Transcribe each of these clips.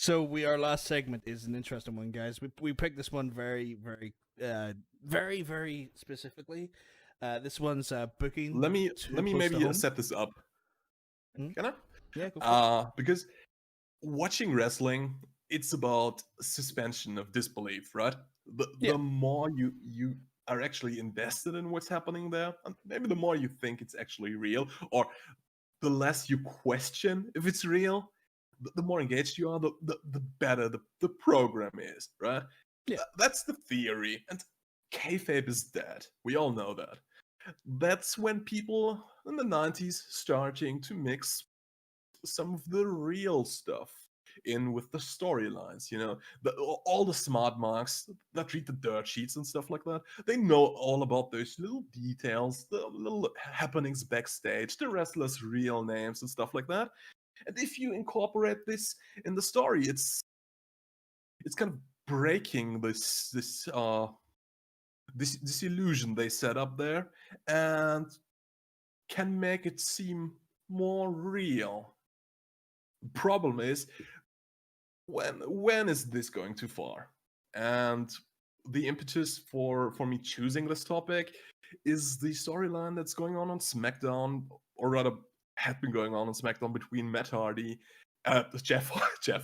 So our last segment is an interesting one, guys. We picked this one very specifically. This one's booking Let too me close to maybe home. set this up. Hmm? Can I? Yeah, go for it. Because watching wrestling, it's about suspension of disbelief, right? Yeah, The more you are actually invested in what's happening there, and maybe the more you think it's actually real, or the less you question if it's real, the more engaged you are, the better the program is, right? yeah, That's the theory, and kayfabe is dead. We all know that. That's when people in the 90s starting to mix some of the real stuff in with the storylines, all the smart marks that read the dirt sheets and stuff like that. They know all about those little details, the little happenings backstage, the wrestlers' real names and stuff like that. And if you incorporate this in the story, it's kind of breaking this illusion they set up there, and can make it seem more real. Problem is, when is this going too far? And the impetus for me choosing this topic is the storyline that's going on SmackDown, or rather had been going on SmackDown, between Matt Hardy, Jeff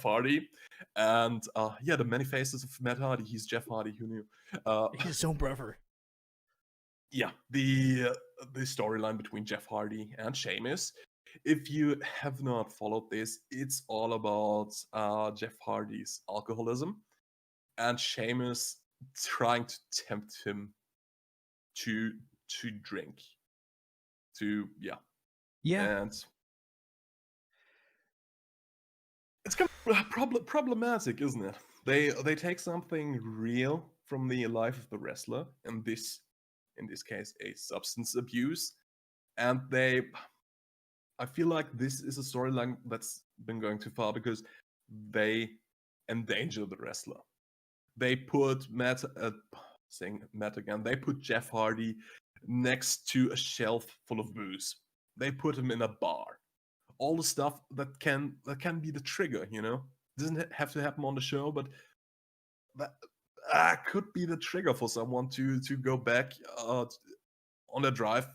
Hardy, and the many faces of Matt Hardy. He's Jeff Hardy. Who knew? his own brother. Yeah, the storyline between Jeff Hardy and Sheamus. If you have not followed this, it's all about Jeff Hardy's alcoholism and Sheamus trying to tempt him to drink. Yeah, And it's kind of problematic, isn't it? They take something real from the life of the wrestler, and in this case a substance abuse, and I feel like this is a storyline that's been going too far because they endanger the wrestler. They put saying Matt again, they put Jeff Hardy next to a shelf full of booze. They put him in a bar. All the stuff that can be the trigger, Doesn't have to happen on the show, but that could be the trigger for someone to go back on their drive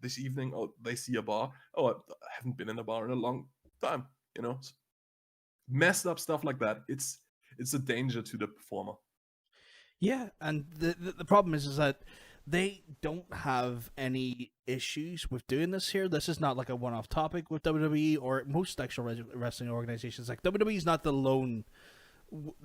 this evening. Oh, they see a bar. Oh, I haven't been in a bar in a long time. Messed up stuff like that. It's a danger to the performer. yeah, and the problem is that they don't have any issues with doing this here. This is not like a one-off topic with WWE or most actual wrestling organizations. Like WWE is not the lone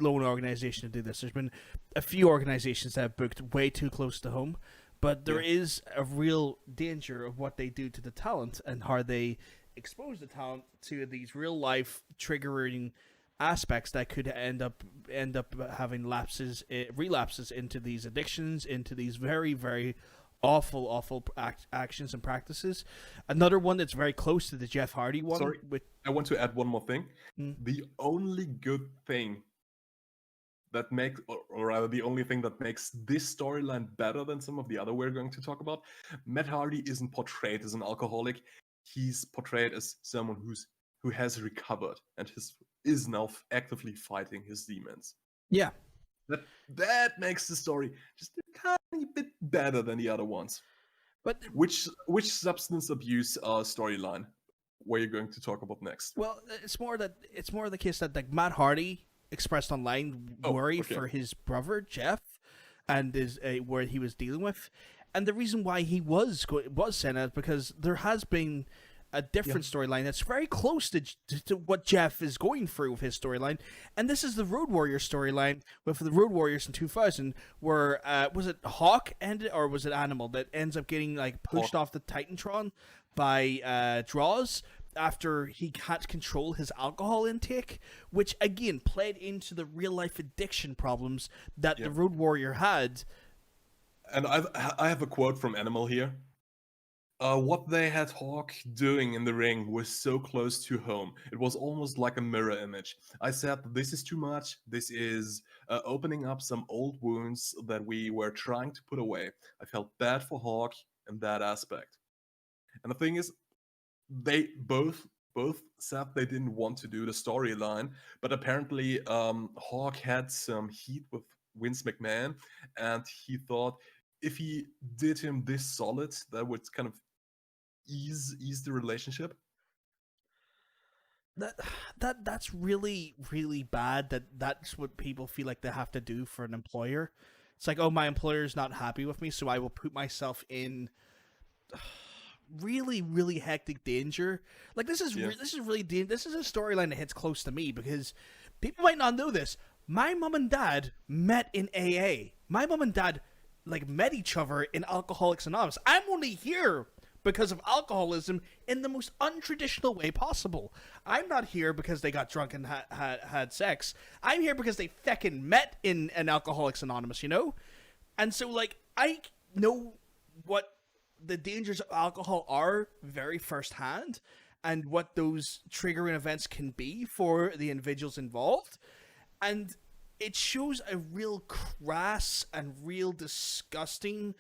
organization to do this. There's been a few organizations that have booked way too close to home, but there is a real danger of what they do to the talent and how they expose the talent to these real life triggering aspects that could end up having relapses into these addictions, into these very awful actions and practices. Another one that's very close to the Jeff Hardy one. Sorry, I want to add one more thing. The only good thing that makes, or rather the only thing that makes this storyline better than some of the other we're going to talk about, Matt Hardy isn't portrayed as an alcoholic. He's portrayed as someone who has recovered and is now actively fighting his demons. Yeah. That makes the story just a tiny bit better than the other ones. But which substance abuse storyline were you going to talk about next? Well, it's more the case that like Matt Hardy expressed online worry for his brother Jeff, and is where he was dealing with, and the reason why he was saying that is because there has been a different storyline that's very close to what Jeff is going through with his storyline, and this is the Road Warrior storyline with the Road Warriors in 2000, where was it Hawk ended or was it Animal that ends up getting like pushed off the Titantron by Draws after he can't control his alcohol intake, which again played into the real life addiction problems that the Road Warrior had. And I have a quote from Animal here. What they had Hawk doing in the ring was so close to home. It was almost like a mirror image. I said, this is too much. This is opening up some old wounds that we were trying to put away. I felt bad for Hawk in that aspect. And the thing is, they both both said they didn't want to do the storyline, but apparently Hawk had some heat with Vince McMahon, and he thought if he did him this solid, that would kind of ease the relationship. That's really really bad. That's what people feel like they have to do for an employer. It's like, oh, my employer's not happy with me, so I will put myself in really really hectic danger. Like this is Yeah. this is really this is a storyline that hits close to me because people might not know this. My mom and dad met in AA. My mom and dad like met each other in Alcoholics Anonymous. I'm only here because of alcoholism in the most untraditional way possible. I'm not here because they got drunk and had sex. I'm here because they feckin' met in an Alcoholics Anonymous, you know? And so, like, I know what the dangers of alcohol are very firsthand and what those triggering events can be for the individuals involved. And it shows a real crass and real disgusting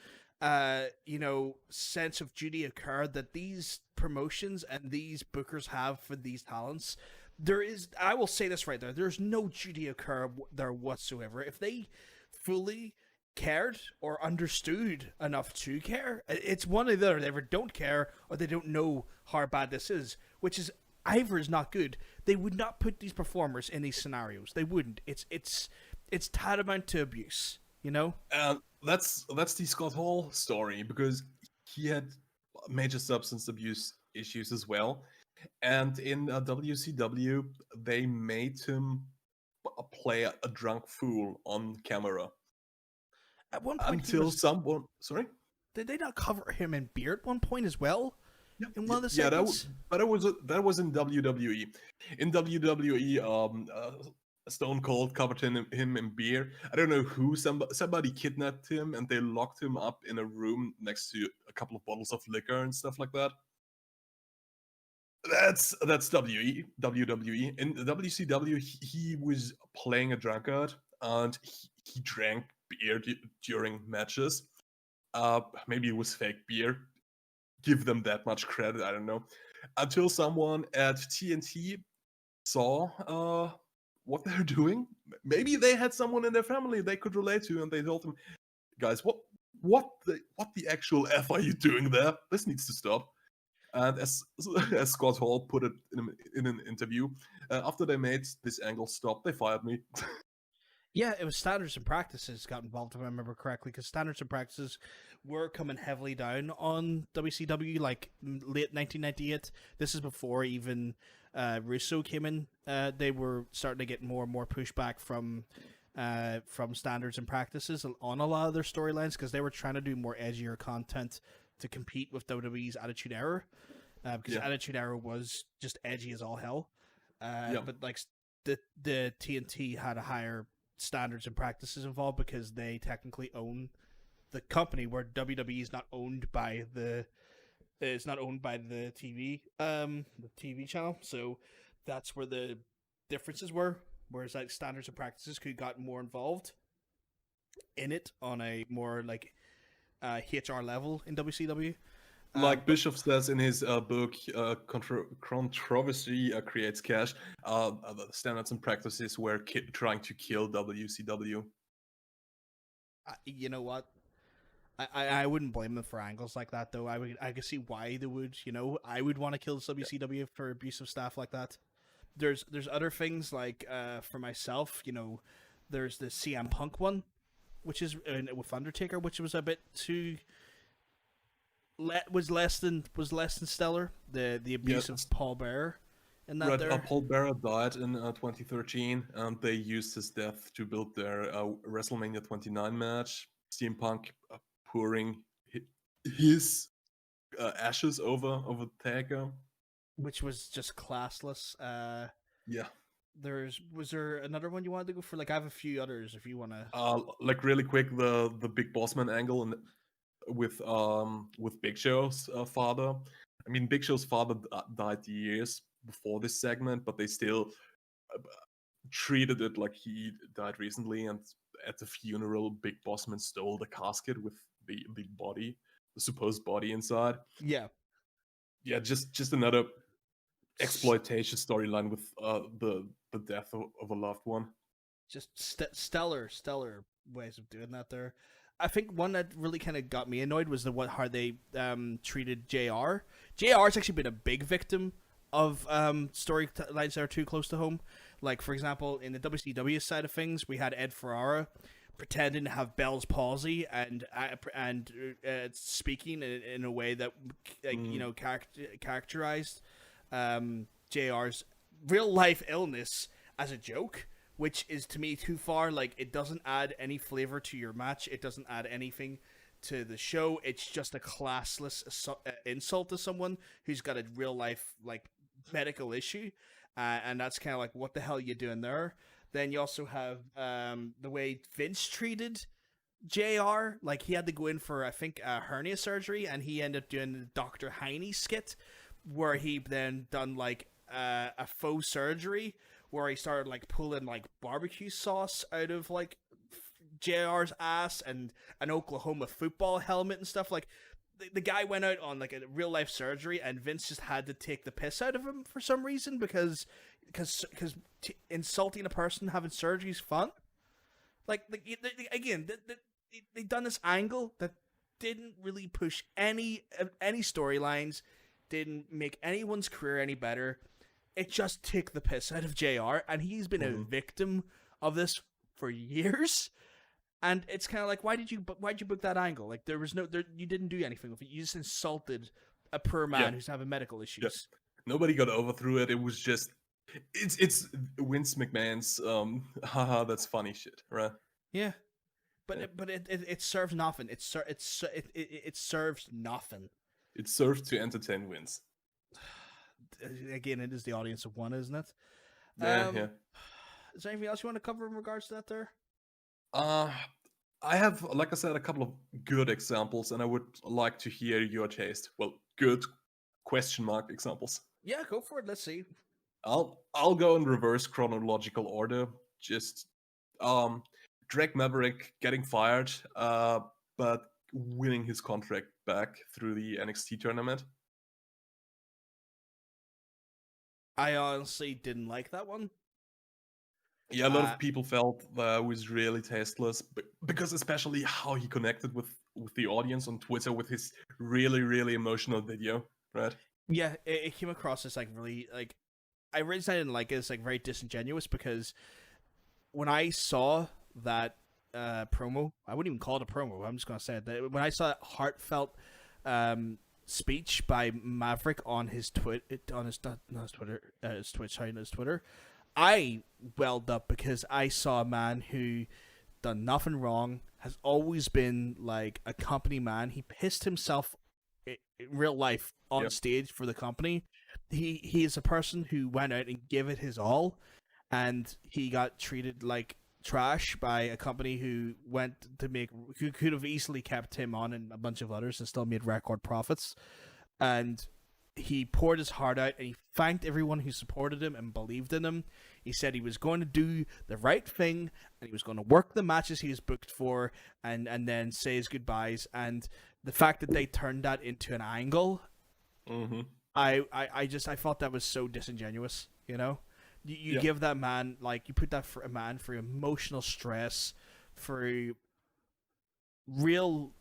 sense of duty of care that these promotions and these bookers have for these talents. I will say this right there's no duty of care there whatsoever. If they fully cared or understood enough to care, it's one or the other. They either don't care or they don't know how bad this is, which is either is not good. They would not put these performers in these scenarios. They wouldn't. It's tantamount to abuse, you know? And that's the Scott Hall story, because he had major substance abuse issues as well. And in WCW, they made him play a drunk fool on camera At one point, until someone. Sorry. did they not cover him in beer at one point as well? Yeah, In one of the yeah, segments? but that was in WWE. In WWE, Stone Cold covered him in beer. I don't know who. Somebody kidnapped him and they locked him up in a room next to a couple of bottles of liquor and stuff like that. That's WWE. In WCW, he was playing a drunkard and he drank beer during matches. Maybe it was fake beer. Give them that much credit, I don't know. Until someone at TNT saw what they're doing. Maybe they had someone in their family they could relate to, and they told them, "Guys, what the actual f are you doing there? This needs to stop." And as Scott Hall put it in an interview, after they made this angle stop, they fired me. Yeah, it was Standards and Practices got involved, if I remember correctly, because Standards and Practices were coming heavily down on WCW, like late 1998. This is before even Russo came in. They were starting to get more and more pushback from Standards and Practices on a lot of their storylines, because they were trying to do more edgier content to compete with WWE's Attitude Era, because Attitude Era was just edgy as all hell. But like the TNT had a higher Standards and Practices involved because they technically own the company, where WWE is not owned by the TV channel. So that's where the differences were. Whereas like Standards and Practices could got more involved in it on a more like HR level in WCW. Like Bischoff says in his book, Controversy Creates Cash, the Standards and Practices were trying to kill WCW. You know what? I wouldn't blame them for angles like that, though. I could see why they would. You know, I would want to kill WCW for abusive stuff like that. There's other things like for myself, you know, there's the CM Punk one, which is with Undertaker, which was a bit too. Was less than stellar. The abuse of Paul Bearer, and that there. Paul Bearer died in 2013, and they used his death to build their WrestleMania 29 match. CM Punk pouring his ashes over Taker, which was just classless. Yeah. Was there another one you wanted to go for? Like I have a few others if you want to. Like really quick, the Big Bossman angle and with Big Show's father. I mean, Big Show's father died years before this segment, but they still treated it like he died recently. And at the funeral, Big Bossman stole the casket with the body, the supposed body inside. Yeah, just another exploitation storyline with the death of a loved one. Just stellar ways of doing that there. I think one that really kind of got me annoyed was how they treated JR. JR's actually been a big victim of storylines that are too close to home. Like, for example, in the WCW side of things, we had Ed Ferrara pretending to have Bell's palsy and speaking in a way that characterized JR's real life illness as a joke, which is to me too far. Like, it doesn't add any flavor to your match. It doesn't add anything to the show. It's just a classless insult to someone who's got a real life medical issue, and that's kind of like, what the hell are you doing there? Then you also have the way Vince treated JR. Like, he had to go in for, I think, a hernia surgery, and he ended up doing the Dr. Heine skit, where he then done a faux surgery where he started pulling barbecue sauce out of JR's ass and an Oklahoma football helmet and stuff. Like, the guy went out on a real life surgery, and Vince just had to take the piss out of him for some reason because insulting a person having surgery is fun. They done this angle that didn't really push any storylines, didn't make anyone's career any better. It just took the piss out of JR, and he's been a victim of this for years. And it's kind of like, why'd you book that angle? Like, you didn't do anything with it. You just insulted a poor man who's having medical issues. Yeah. Nobody got over through it. It was just, it's Vince McMahon's haha, that's funny shit, right? Yeah, but it serves nothing. It serves nothing. It serves to entertain Vince. Again, it is the audience of one, isn't it? Yeah. Is there anything else you want to cover in regards to that there? I have, like I said, a couple of good examples, and I would like to hear your taste. Well, good question mark examples. Yeah, go for it. Let's see. I'll go in reverse chronological order. Just Drake Maverick getting fired, but winning his contract back through the NXT tournament. I honestly didn't like that one. Yeah, a lot of people felt that was really tasteless, because especially how he connected with the audience on Twitter with his really, really emotional video, right? Yeah, it came across as really I originally didn't like it. It's very disingenuous, because when I saw that promo, I wouldn't even call it a promo. I'm just gonna say it. That when I saw that heartfelt speech by Maverick on his Twitch, I welled up, because I saw a man who done nothing wrong, has always been a company man. He pissed himself in real life on stage for the company. He is a person who went out and gave it his all, and he got treated like trash by a company who could have easily kept him on and a bunch of others and still made record profits. And he poured his heart out, and he thanked everyone who supported him and believed in him. He said he was going to do the right thing, and he was going to work the matches he was booked for, and then say his goodbyes. And the fact that they turned that into an angle, I thought that was so disingenuous. You give that man, you put that for a man for emotional stress, for real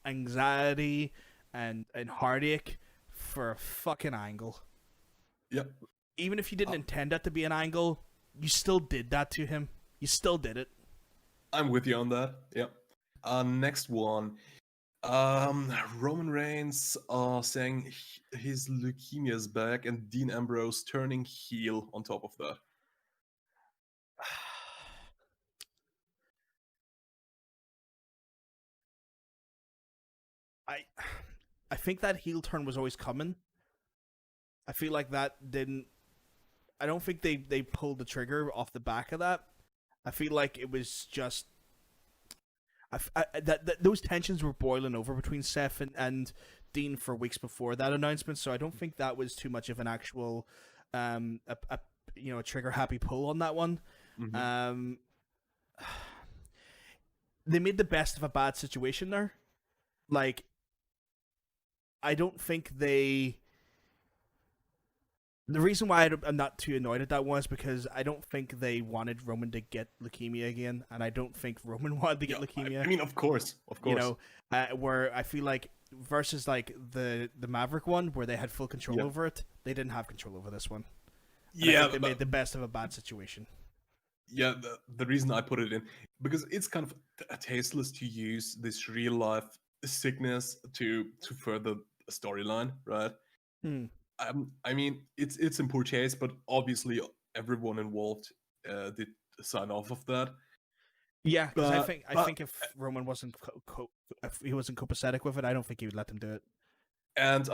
anxiety and heartache, for a fucking angle. Yep. Even if you didn't intend that to be an angle, you still did that to him. You still did it. I'm with you on that. Yep. Next one. Roman Reigns saying his leukemia is back, and Dean Ambrose turning heel on top of that. I think that heel turn was always coming. I feel like that didn't... I don't think they pulled the trigger off the back of that. I feel like it was just... those tensions were boiling over between Seth and Dean for weeks before that announcement, so I don't think that was too much of an actual a trigger happy pull on that one. They made the best of a bad situation there. I don't think they The reason why I'm not too annoyed at that was because I don't think they wanted Roman to get leukemia again, and I don't think Roman wanted to Yeah, get leukemia. I mean, of course, You know, where I feel like versus like the Maverick one where they had full control Yeah. over it, they didn't have control over this one. And I Yeah, think they made the best of a bad situation. yeah. The reason I put it in because it's kind of tasteless to use this real life sickness to further a storyline, right? Hmm. I mean, it's in poor taste, but obviously everyone involved did sign off of that. Yeah, because I But think if Roman wasn't if he wasn't copacetic with it, I don't think he would let them do it. and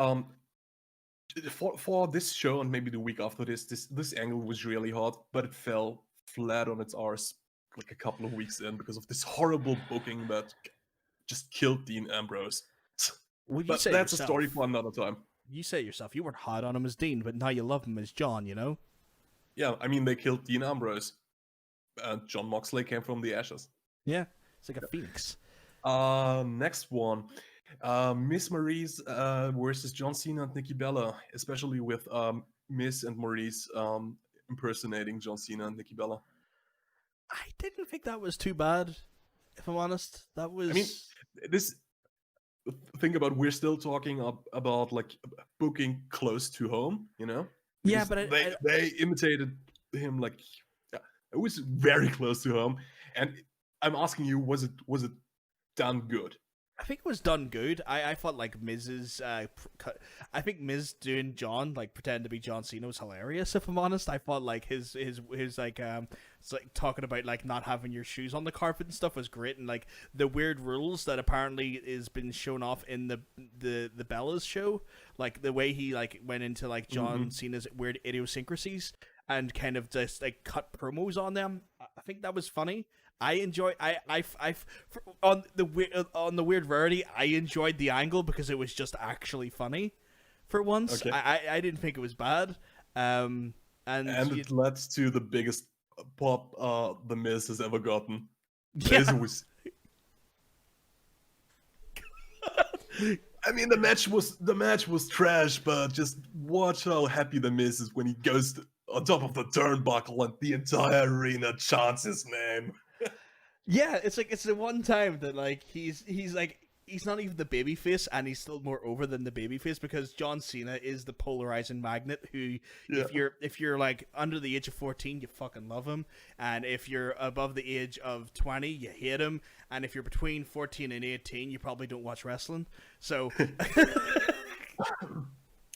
for this show and maybe the week after this angle was really hot, but it fell flat on its arse like a couple of weeks in because of this horrible booking that just killed Dean Ambrose. Well, you But say that's yourself. a story for another time. You say yourself. You weren't hot on him as Dean, but now you love him as John. You know. Yeah, I mean they killed Dean Ambrose, and John Moxley came from the ashes. Yeah, it's like a phoenix. Next one. Miss Maurice versus John Cena and Nikki Bella, especially with Miss and Maurice impersonating John Cena and Nikki Bella. I didn't think that was too bad, if I'm honest. That was. I mean, this think about we're still talking about like booking close to home, you know? Yeah, Because but they imitated him like yeah, it was very close to home. And I'm asking you, was it done good? I think it was done good. I thought like Miz's, I think Miz doing John like pretend to be John Cena was hilarious. If I'm honest, I thought like his like it's like talking about like not having your shoes on the carpet and stuff was great, and like the weird rules that apparently is been shown off in the Bella's show, like the way he like went into like John Cena's weird idiosyncrasies and kind of just like cut promos on them. I think that was funny. I enjoy on the weird rarity. I enjoyed the angle because it was just actually funny. For once, Okay. I didn't think it was bad. And it led to the biggest pop the Miz has ever gotten. yeah, Miz was. I mean, the match was trash, but just watch how happy the Miz is when he goes on top of the turnbuckle and the entire arena chants his name. yeah, it's like it's the one time that like he's like he's not even the babyface, and he's still more over than the babyface because John Cena is the polarizing magnet who, Yeah. if you're like under the age of 14, you fucking love him, and if you're above the age of 20, you hate him, and if you're between 14 and 18, you probably don't watch wrestling. So,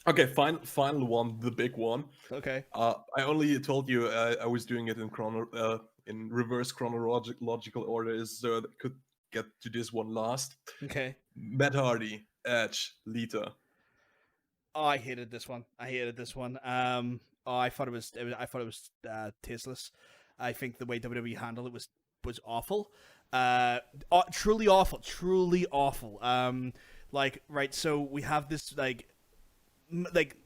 Okay, final one, the big one. okay, I only told you I was doing it in reverse chronological order, so that could get to this one last. okay. Matt Hardy, Edge, Lita. Oh, I hated this one. Oh, I thought it was tasteless. I think the way WWE handled it was awful. Truly awful. Truly awful. Like right. So we have this like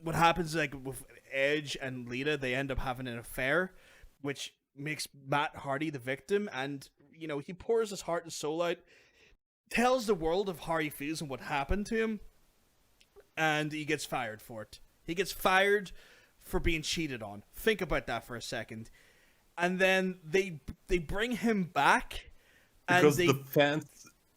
what happens like with Edge and Lita. They end up having an affair, which makes Matt Hardy the victim, and you know he pours his heart and soul out, tells the world of how he feels and what happened to him, and he gets fired for it. He gets fired for being cheated on. Think about that for a second. And then they bring him back, and Because the fans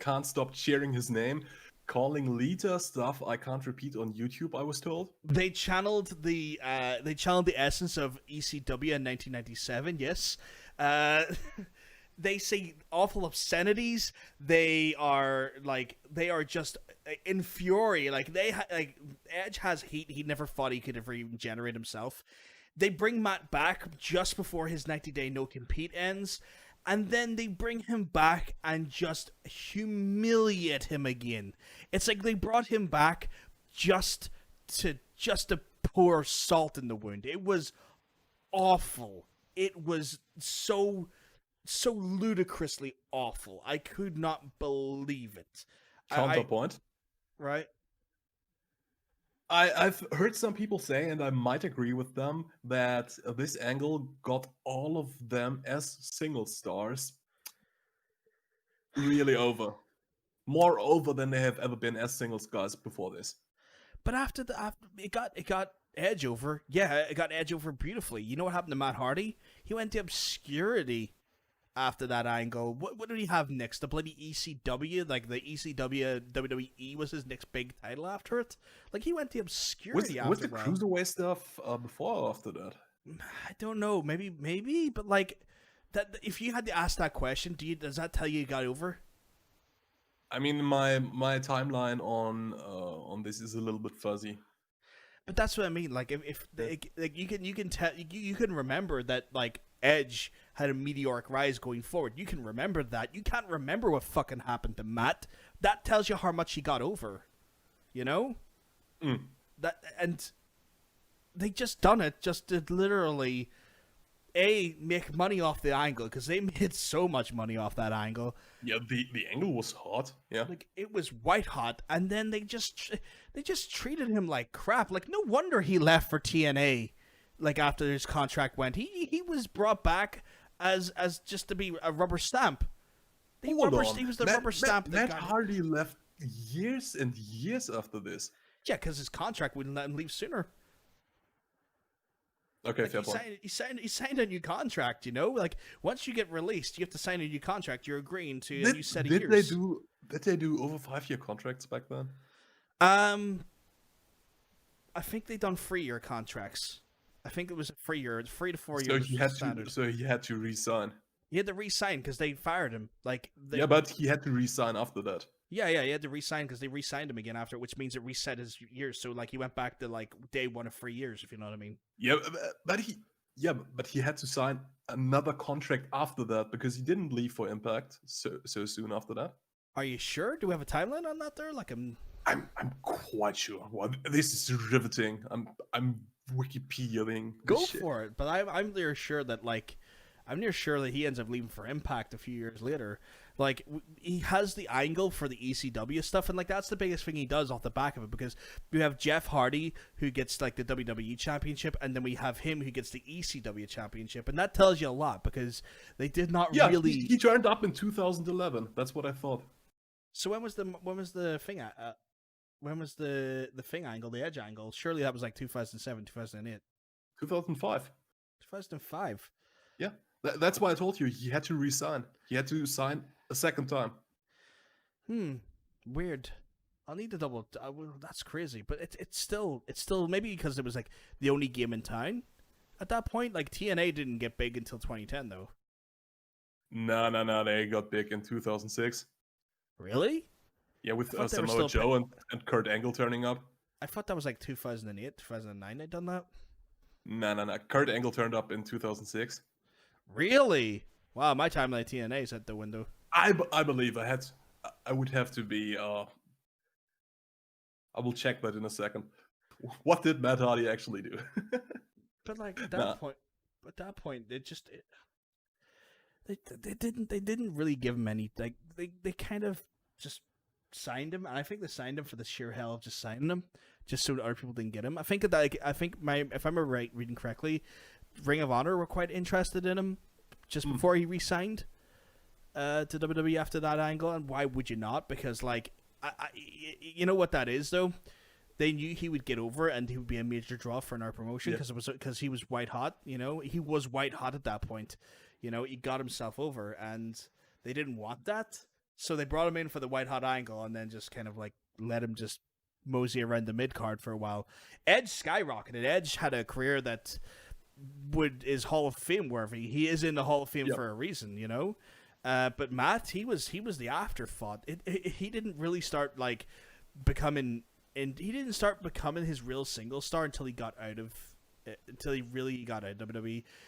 can't stop cheering his name, calling Lita stuff I can't repeat on YouTube, I was told. they channeled the essence of ECW in 1997. Yes, they say awful obscenities. They are just in fury. Like like Edge has heat he never thought he could ever even generate himself. They bring Matt back just before his 90-day no compete ends, and then they bring him back and just humiliate him again. It's like they brought him back just to pour salt in the wound. It was awful. It was so ludicrously awful. I could not believe it. Counterpoint. Right? I've heard some people say, and I might agree with them, that this angle got all of them as single stars really over. More over than they have ever been as single stars before this. But after it got Edge over. Yeah, it got Edge over beautifully. You know what happened to Matt Hardy? He went to obscurity after that angle. What did he have next? The bloody ECW? Like, the ECW WWE was his next big title after it? Like, he went to obscurity after Was the a while. cruiserweight stuff before or after that? I don't know. Maybe, but like, that if you had to ask that question, does that tell you he got over? I mean, my timeline on this is a little bit fuzzy. But that's what I mean. Like, if like you can tell, you can remember that, like, Edge had a meteoric rise going forward. You can remember that. You can't remember what fucking happened to Matt. That tells you how much he got over. You know? That, and they just done it just to literally make money off the angle, because they made so much money off that angle. Yeah, the angle was hot. Yeah, Like, it was white hot, and then they just treated him like crap. Like, no wonder he left for TNA. Like, after his contract went, he was brought back as just to be a rubber stamp. He was the rubber stamp. Matt Hardy left years and years after this. Yeah, because his contract wouldn't let him leave sooner. Okay, Like, fair point. he signed a new contract. You know, like, once you get released, you have to sign a new contract. You're agreeing to a new set of years. Did they do over 5-year contracts back then? I think they done 3-year contracts. I think it was a 3 to 4 So years. he had standard. to. So he had to resign. He had to re-sign because they fired him. Like, Yeah, but he had to resign after that. yeah, he had to re-sign because they re-signed him again after, which means it reset his years. So, like, he went back to, like, day 1 of 3 years, if you know what I mean. Yeah, but he had to sign another contract after that because he didn't leave for Impact so soon after that. Are you sure? Do we have a timeline on that there? Like, I'm quite sure. Well, this is riveting. I'm Wikipediaing. go for it. But I'm near sure that, like, he ends up leaving for Impact a few years later. Like, he has the angle for the ECW stuff, and, like, that's the biggest thing he does off the back of it, because we have Jeff Hardy, who gets, like, the WWE Championship, and then we have him who gets the ECW Championship, and that tells you a lot, because they did not really... he turned up in 2011. That's what I thought. So when was the thing when was the thing angle, the Edge angle? Surely that was like 2007, 2008. 2005. 2005. Yeah, that's why I told you he had to resign. He had to sign a second time. Weird. I'll need to double. Well, that's crazy, but it's still maybe because it was like the only game in town at that point. Like, TNA didn't get big until 2010, though. No. They got big in 2006. Really? Yeah, with thought they were Samoa still Joe and Kurt Angle turning up. I thought that was like 2008, 2009. They'd done that. No. Kurt Angle turned up in 2006. Really? Wow, my timeline at TNA is at the window. I believe I would have to be. I will check that in a second. What did Matt Hardy actually do? But, like, at that point, they didn't really give him any, like, they kind of just signed him, and I think they signed him for the sheer hell of just signing him, just so that other people didn't get him. I think that, like, if I'm reading correctly, Ring of Honor were quite interested in him just before he re-signed to WWE after that angle, and why would you not? Because, like, you know what that is, though. They knew he would get over and he would be a major draw for another promotion because he was white hot. You know, he was white hot at that point. You know, he got himself over, and they didn't want that, so they brought him in for the white hot angle, and then just kind of, like, let him just mosey around the mid card for a while. Edge skyrocketed. Edge had a career that is Hall of Fame worthy. He is in the Hall of Fame for a reason, you know. But Matt, he was the afterthought. He didn't really start, like, becoming. And he didn't start becoming his real single star until he really got out of WWE.